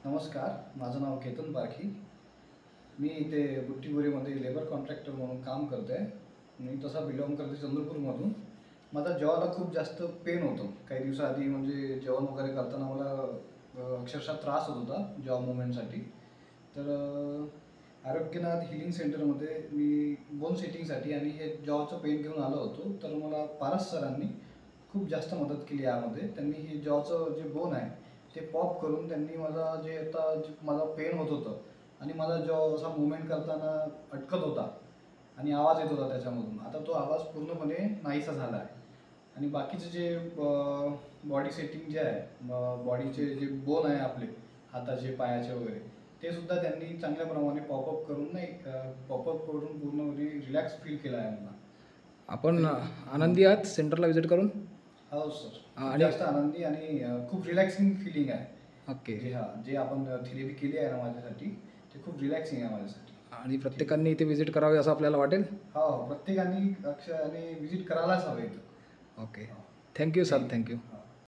नमस्कार, माझं नाव केतन पारखी. मी इथे बुट्टीबोरीमध्ये लेबर कॉन्ट्रॅक्टर म्हणून काम करतो आहे. मी तसा बिलॉंग करते चंद्रपूरमधून. माझा जॉला खूप जास्त पेन होतो. काही दिवसाआधी म्हणजे जेवण वगैरे करताना मला अक्षरशः त्रास होत होता जॉ मुवमेंटसाठी. तर आरोग्यनाथ हिलिंग सेंटरमध्ये मी बोन सेटिंगसाठी आणि हे जॉचं पेन घेऊन आलो होतो. तर मला पारस सरांनी खूप जास्त मदत केली यामध्ये. त्यांनी हे जॉचं जे बोन आहे ते पॉप करून त्यांनी मला जे आता माझा पेन होत होतं आणि माझा जॉ असा मुवमेंट करताना अटकत होता आणि आवाज येत होता त्याच्यामधून, आता तो आवाज पूर्णपणे नाहीसा झाला आहे. आणि बाकीचे जे बॉडी सेटिंग जे आहे, बॉडीचे जे बोन आहे आपले हाताचे पायाचे वगैरे, ते सुद्धा त्यांनी चांगल्या प्रमाणे पॉपअप करून पॉपअप करून पूर्णपणे रिलॅक्स फील केला आहे मला. आपण आनंदी आहात सेंटरला व्हिजिट करून? हो सर, जास्त आनंदी आणि खूप रिलॅक्सिंग फिलिंग आहे. ओके. जे आपण थेरपी केली आहे ना माझ्यासाठी, ते खूप रिलॅक्सिंग आहे माझ्यासाठी. आणि प्रत्येकाने इथे व्हिजिट करावे असं आपल्याला वाटेल? हो, प्रत्येकाने अक्षराने व्हिजिट करायलाच हवे इथं. ओके. Thank you sir, thank you.